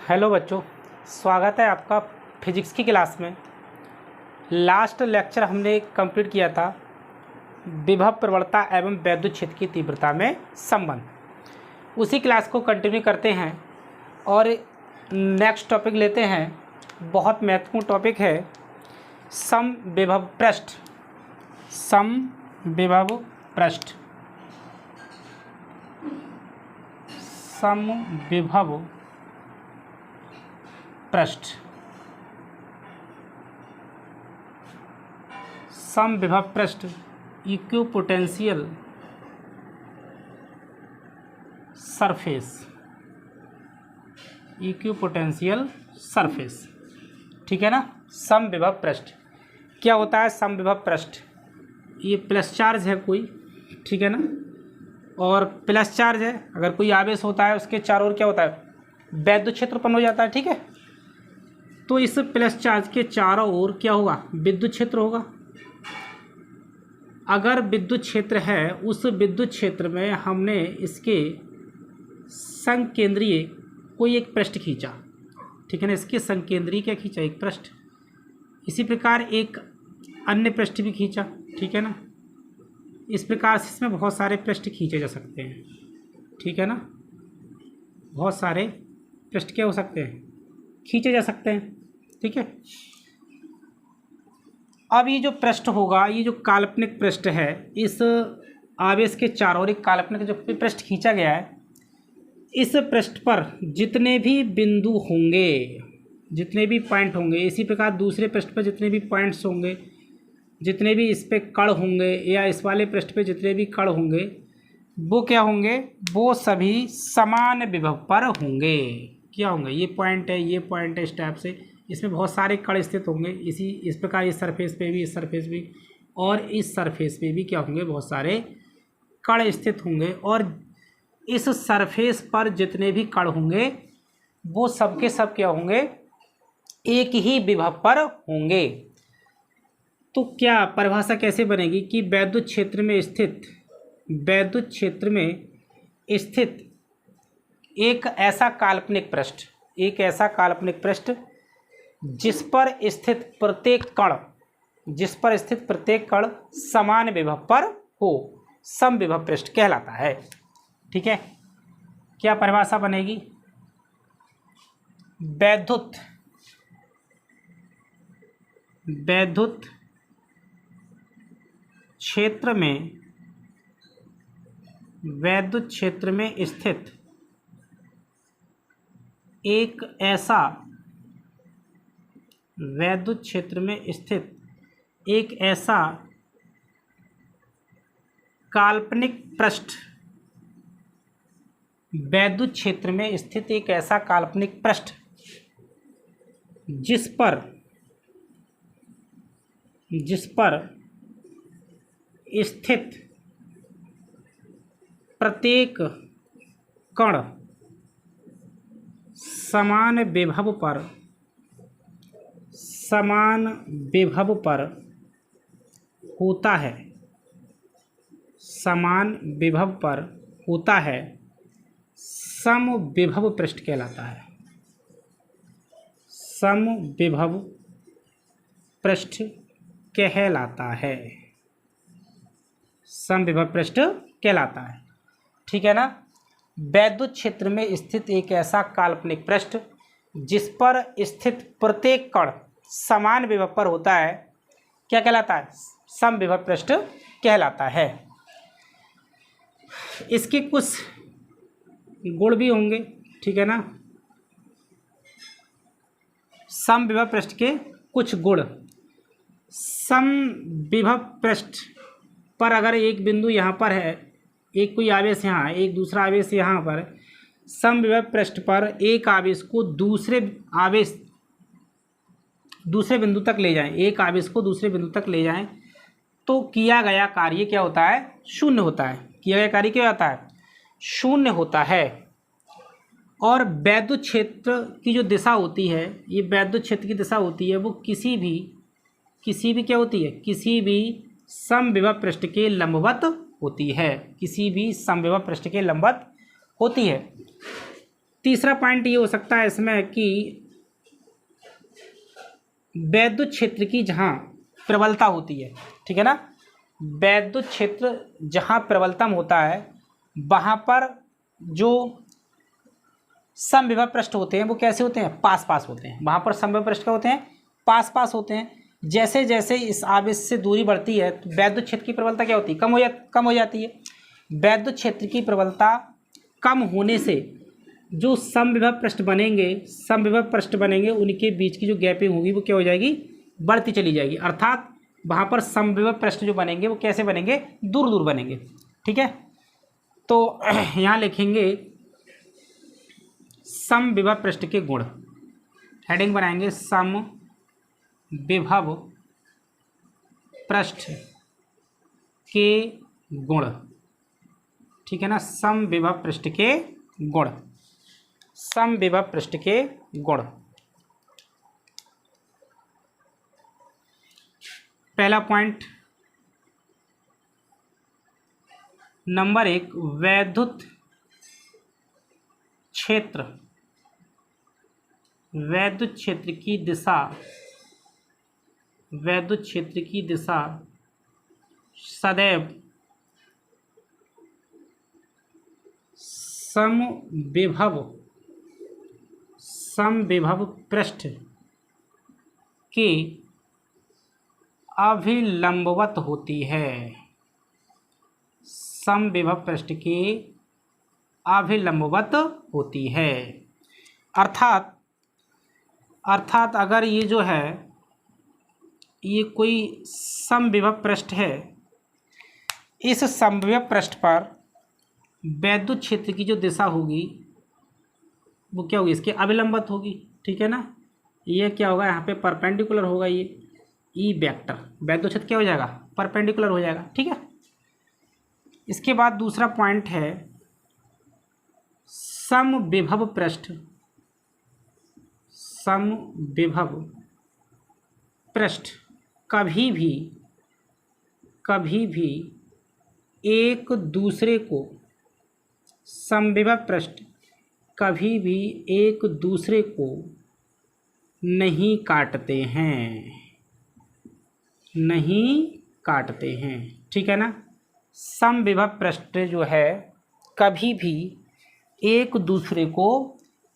Hello बच्चों, स्वागत है आपका फिजिक्स की क्लास में। लास्ट लेक्चर हमने कंप्लीट किया था विभव प्रवणता एवं वैद्युत क्षेत्र की तीव्रता में संबंध। उसी क्लास को कंटिन्यू करते हैं और नेक्स्ट टॉपिक लेते हैं। बहुत महत्वपूर्ण टॉपिक है समविभव पृष्ठ। समविभव पृष्ठ, समविभव पृष्ठ, समविभव पृष्ठ, इक्विपोटेंशियल सरफेस, इक्विपोटेंशियल सरफेस। ठीक है ना। समविभव पृष्ठ क्या होता है? समविभव पृष्ठ ये प्लस चार्ज है कोई, ठीक है ना, और प्लस चार्ज है। अगर कोई आवेश होता है उसके चारों ओर क्या होता है? वैद्युत क्षेत्र उत्पन्न हो जाता है। ठीक है, तो इस प्लस चार्ज के चारों ओर क्या होगा? विद्युत क्षेत्र होगा। अगर विद्युत क्षेत्र है, उस विद्युत क्षेत्र में हमने इसके संकेंद्रीय कोई एक पृष्ठ खींचा, ठीक है ना, इसके संकेंद्रीय क्या खींचा? एक पृष्ठ। इसी प्रकार एक अन्य पृष्ठ भी खींचा, ठीक है ना। इस प्रकार से इसमें बहुत सारे पृष्ठ खींचे जा सकते हैं, ठीक है ना। बहुत सारे पृष्ठ क्या हो सकते हैं? खींचे जा सकते हैं, ठीक है। अब ये जो पृष्ठ होगा, ये जो काल्पनिक पृष्ठ है, इस आवेश के चारों ओर एक काल्पनिक जो पृष्ठ खींचा गया है, इस पृष्ठ पर जितने भी बिंदु होंगे, जितने भी पॉइंट होंगे, इसी प्रकार दूसरे पृष्ठ पर जितने भी पॉइंट्स होंगे, जितने भी इस पे कण होंगे, या इस वाले पृष्ठ पे जितने भी कण होंगे, वो क्या होंगे? वो सभी समान विभव पर होंगे। क्या होंगे? ये पॉइंट है, ये पॉइंट है, इस टाइप से इसमें बहुत सारे कण स्थित होंगे। इस प्रकार इस सरफेस पे भी, इस सरफेस भी, और इस सरफेस पे भी क्या होंगे? बहुत सारे कण स्थित होंगे। और इस सरफेस पर जितने भी कण होंगे वो सबके सब क्या होंगे? एक ही विभव पर होंगे। तो क्या परिभाषा कैसे बनेगी कि वैद्युत क्षेत्र में स्थित, वैद्युत क्षेत्र में स्थित एक ऐसा काल्पनिक पृष्ठ, एक ऐसा काल्पनिक पृष्ठ जिस पर स्थित प्रत्येक कण, जिस पर स्थित प्रत्येक कण समान विभव पर हो, समविभव पृष्ठ कहलाता है। ठीक है, क्या परिभाषा बनेगी? वैद्युत क्षेत्र में, वैद्युत क्षेत्र में स्थित एक ऐसा, वैद्युत क्षेत्र में स्थित एक ऐसा काल्पनिक पृष्ठ, वैद्युत क्षेत्र में स्थित एक ऐसा काल्पनिक पृष्ठ जिस पर स्थित प्रत्येक कण समान विभव पर होता है, समान विभव पर होता है, समविभव पृष्ठ कहलाता है। समविभव पृष्ठ कहलाता है, समविभव पृष्ठ कहलाता है। ठीक है ना। वैद्युत क्षेत्र में स्थित एक ऐसा काल्पनिक पृष्ठ जिस पर स्थित प्रत्येक कण समान विभव पर होता है, क्या कहलाता है? समविभव पृष्ठ कहलाता है। इसके कुछ गुण भी होंगे, ठीक है ना। समविभव पृष्ठ के कुछ गुण। समविभव पृष्ठ पर अगर एक बिंदु यहाँ पर है, एक कोई आवेश यहाँ, एक दूसरा आवेश यहाँ पर, समविभव पृष्ठ पर एक आवेश को दूसरे बिंदु तक ले जाएं, एक आवेश को दूसरे बिंदु तक ले जाएं, तो किया गया कार्य क्या होता है? शून्य होता है। किया गया कार्य क्या होता है? शून्य होता है। और वैद्युत क्षेत्र की जो दिशा होती है, ये वैद्युत क्षेत्र की दिशा होती है, वो किसी भी क्या होती है? किसी भी समविभव पृष्ठ के लंबवत होती है, किसी भी समविभव पृष्ठ के लंबवत होती है। तीसरा पॉइंट ये हो सकता है इसमें कि वैद्युत क्षेत्र की जहाँ प्रबलता होती है, ठीक है ना, वैद्युत क्षेत्र जहाँ प्रबलतम होता है वहाँ पर जो समविभव पृष्ठ होते हैं वो कैसे होते हैं, पास पास होते हैं। वहाँ पर समविभव पृष्ठ क्या होते हैं, पास पास होते हैं। जैसे जैसे इस आवेश से दूरी बढ़ती है तो वैद्युत क्षेत्र की प्रबलता क्या होती है, कम हो जाती है। वैद्युत क्षेत्र की प्रबलता कम होने से जो समविभव पृष्ठ बनेंगे उनके बीच की जो गैपिंग होगी वो क्या हो जाएगी, बढ़ती चली जाएगी। अर्थात वहाँ पर समविभव पृष्ठ जो बनेंगे वो कैसे बनेंगे, दूर दूर बनेंगे, ठीक है। तो यहाँ लिखेंगे समविभव पृष्ठ के गुण, हेडिंग बनाएंगे समविभव पृष्ठ के गुण, ठीक है ना, समविभव पृष्ठ के गुण, समविभव पृष्ठ के गुण। पहला पॉइंट नंबर 1, वैद्युत क्षेत्र की दिशा सदैव समविभव पृष्ठ के अभिलंबवत होती है। समविभव पृष्ठ के अभिलंबवत होती है। अर्थात अगर ये जो है ये कोई समविभव पृष्ठ है, इस समविभव पृष्ठ पर वैद्युत क्षेत्र की जो दिशा होगी वो क्या होगी, इसके अभिलंबत होगी, ठीक है ना। ये क्या होगा, यहाँ पे परपेंडिकुलर होगा, ये ई वेक्टर वैद्युत क्षेत्र क्या हो जाएगा, परपेंडिकुलर हो जाएगा, ठीक है। इसके बाद दूसरा पॉइंट है समविभव पृष्ठ कभी भी एक दूसरे को, समविभव पृष्ठ कभी भी एक दूसरे को नहीं काटते हैं, ठीक है ना। समविभव पृष्ठ जो है कभी भी एक दूसरे को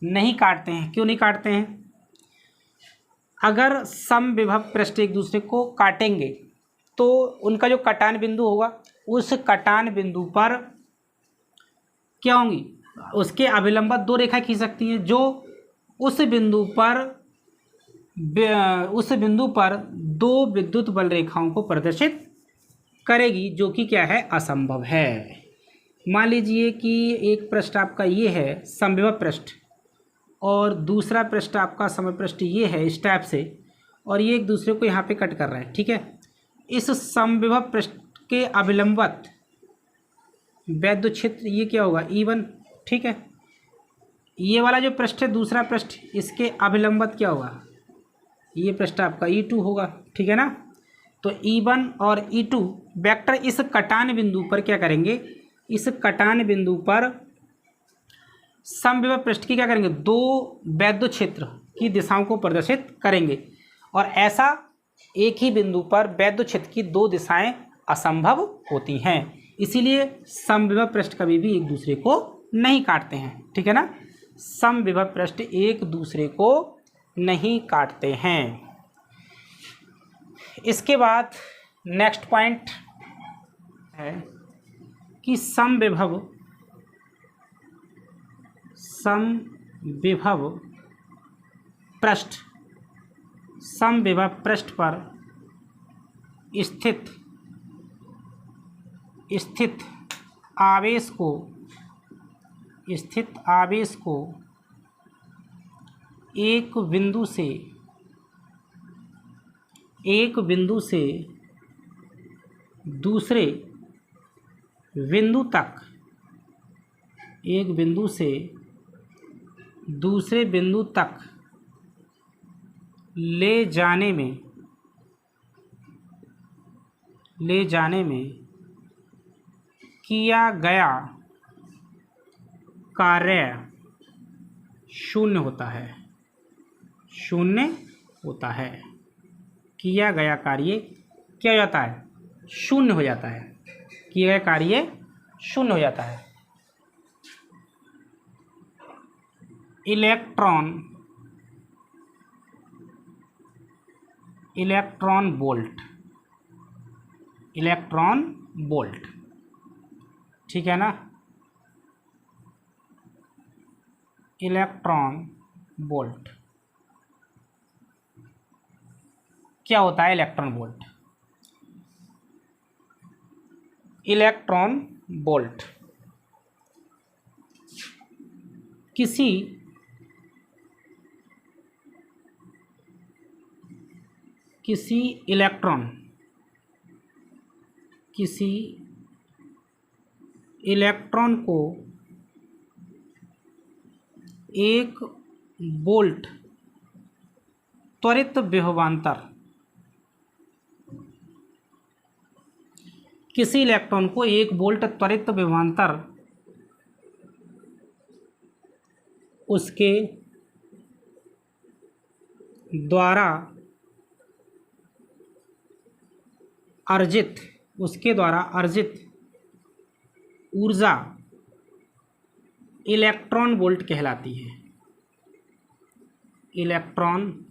नहीं काटते हैं। क्यों नहीं काटते हैं, अगर समविभव पृष्ठ एक दूसरे को काटेंगे तो उनका जो कटान बिंदु होगा उस कटान बिंदु पर क्या होंगी, उसके अभिलंबत दो रेखा खींच सकती हैं जो उस बिंदु पर दो विद्युत बल रेखाओं को प्रदर्शित करेगी, जो कि क्या है, असंभव है। मान लीजिए कि एक पृष्ठ आपका ये है समविभव पृष्ठ और दूसरा पृष्ठ आपका समय पृष्ठ ये है इस टाइप से, और ये एक दूसरे को यहाँ पे कट कर रहा है, ठीक है। इस समविभव पृष्ठ के अभिलंबत वैद्युत क्षेत्र ये क्या होगा, E1, ठीक है। ये वाला जो पृष्ठ है दूसरा पृष्ठ, इसके अभिलंबत क्या होगा, ये पृष्ठ आपका E2 होगा, ठीक है ना। तो E1 और E2 वेक्टर इस कटान बिंदु पर क्या करेंगे, इस कटान बिंदु पर समविभव पृष्ठ की क्या करेंगे, दो वैद्युत क्षेत्र की दिशाओं को प्रदर्शित करेंगे, और ऐसा एक ही बिंदु पर वैद्युत क्षेत्र की दो दिशाएं असंभव होती हैं। इसीलिए समविभव पृष्ठ कभी भी एक दूसरे को नहीं काटते हैं, ठीक है ना। समविभव पृष्ठ एक दूसरे को नहीं काटते हैं। इसके बाद नेक्स्ट पॉइंट है कि समविभव पृष्ठ पर स्थित आवेश को एक बिंदु से दूसरे बिंदु तक ले जाने में किया गया कार्य शून्य होता है, शून्य होता है। किया गया कार्य क्या हो जाता है? शून्य हो जाता है। किया गया कार्य शून्य हो जाता है। इलेक्ट्रॉन वोल्ट, इलेक्ट्रॉन वोल्ट, ठीक है ना। इलेक्ट्रॉन वोल्ट क्या होता है? इलेक्ट्रॉन वोल्ट, इलेक्ट्रॉन वोल्ट किसी इलेक्ट्रॉन को एक वोल्ट त्वरित विभवांतर, किसी इलेक्ट्रॉन को 1 वोल्ट त्वरित विभवांतर उसके द्वारा अर्जित ऊर्जा इलेक्ट्रॉन वोल्ट कहलाती है। इलेक्ट्रॉन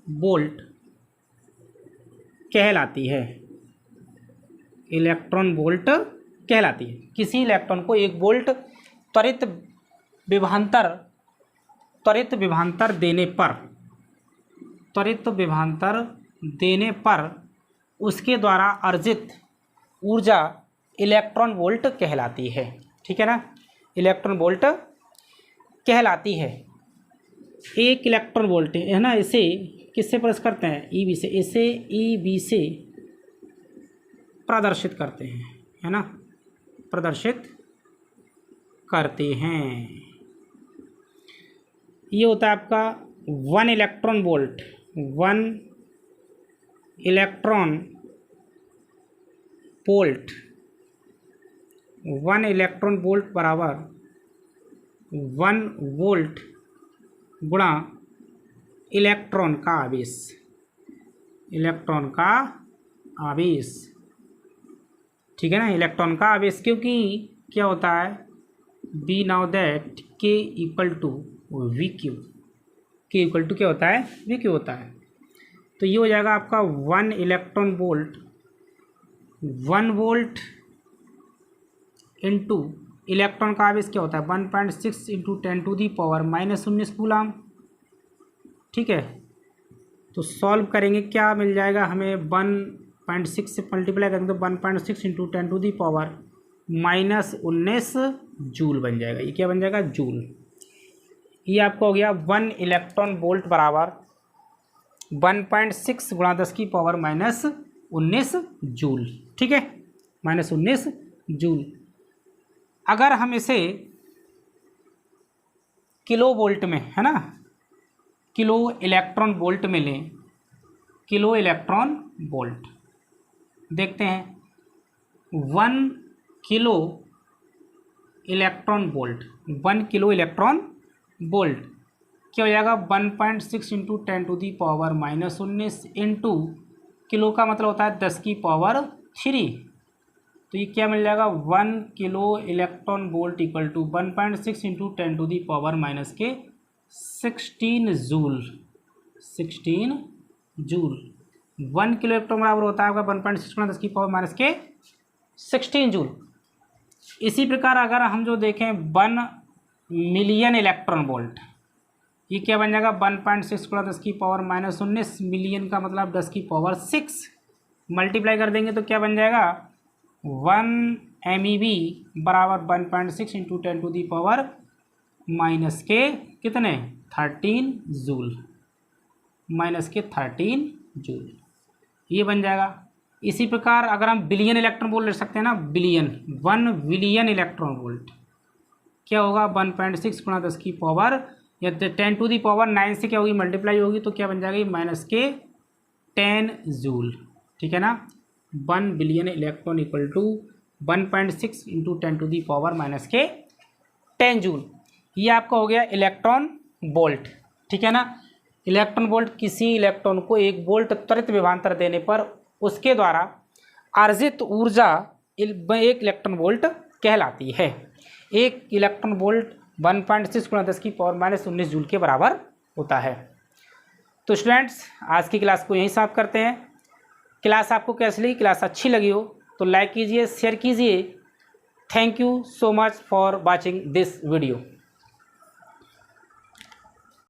वोल्ट कहलाती है। इलेक्ट्रॉन वोल्ट कहलाती है। किसी इलेक्ट्रॉन को 1 वोल्ट त्वरित विभवांतर देने पर उसके द्वारा अर्जित ऊर्जा इलेक्ट्रॉन वोल्ट कहलाती है। ठीक है ना, इलेक्ट्रॉन वोल्ट कहलाती है। एक इलेक्ट्रॉन वोल्ट है ना, इसे किससे प्रदर्शित करते हैं? ईवी से। इसे ईवी से प्रदर्शित करते हैं, है ना, प्रदर्शित करते हैं। ये होता है आपका 1 electron volt. 1 electron volt, 1 electron volt बराबर 1 वोल्ट गुणा इलेक्ट्रॉन का आवेश। इलेक्ट्रॉन का आवेश, ठीक है ना, इलेक्ट्रॉन का आवेश। क्योंकि क्या होता है, बी नाउ दैट के इक्वल टू वी क्यू। के इक्वल टू क्या होता है? वी क्यू होता है। तो ये हो जाएगा आपका 1 electron volt, 1 volt into electron का आवेश क्या होता है? 1.6 इंटू 10⁻⁻⁻19 कूलम। ठीक है, तो सॉल्व करेंगे, क्या मिल जाएगा हमें? 1.6 से मल्टीप्लाई करेंगे तो 1.6 इंटू 10⁻⁻19 जूल बन जाएगा। ये क्या बन जाएगा? जूल। ये आपको हो गया 1 इलेक्ट्रॉन वोल्ट बराबर 1.6 गुणा 10⁻⁻19 जूल। ठीक है, -19 जूल। अगर हम इसे किलो वोल्ट में, है ना, किलो इलेक्ट्रॉन वोल्ट में लें, किलो इलेक्ट्रॉन वोल्ट, देखते हैं 1 kilo electron volt, 1 kilo electron volt क्या हो जाएगा? 1.6 इंटू 10⁻⁻19 इंटू किलो का मतलब होता है 10⁻3। तो ये क्या मिल जाएगा? 1 kilo electron volt equal to 1.6 into 10⁻⁻16 joule. 16 joule. 1 kilo electron बराबर होता है आपका 1.6 गुणा 10⁻16 जूल। इसी प्रकार अगर हम जो देखें 1 मिलियन इलेक्ट्रॉन वोल्ट, ये क्या बन जाएगा? 1.6 गुणा 10⁻⁻19 मिलियन का मतलब 10⁻6 मल्टीप्लाई कर देंगे तो क्या बन जाएगा? 1 MEV बराबर 1.6 इंटू 10⁻⁻के कितने? 13 जूल, -13 जूल, ये बन जाएगा। इसी प्रकार अगर हम बिलियन इलेक्ट्रॉन वोल्ट ले सकते हैं ना, बिलियन, 1 बिलियन इलेक्ट्रॉन वोल्ट क्या होगा? 1.6 गुणा 10⁻, या 10⁻9 से क्या होगी? मल्टीप्लाई होगी तो क्या बन जाएगी? -10 जूल। ठीक है ना, 1 billion electron equal to 1.6 into 10⁻⁻10 joule. ये आपका हो गया इलेक्ट्रॉन वोल्ट, ठीक है ना। इलेक्ट्रॉन वोल्ट किसी इलेक्ट्रॉन को एक वोल्ट त्वरित विभवांतर देने पर उसके द्वारा अर्जित ऊर्जा एक इलेक्ट्रॉन वोल्ट कहलाती है। एक इलेक्ट्रॉन वोल्ट 1.6 × 10⁻⁻19 जूल के बराबर होता है। तो स्टूडेंट्स, आज की क्लास को यहीं समाप्त करते हैं। क्लास आपको कैसी लगी? क्लास अच्छी लगी हो तो लाइक कीजिए, शेयर कीजिए। Thank you so much for watching this video.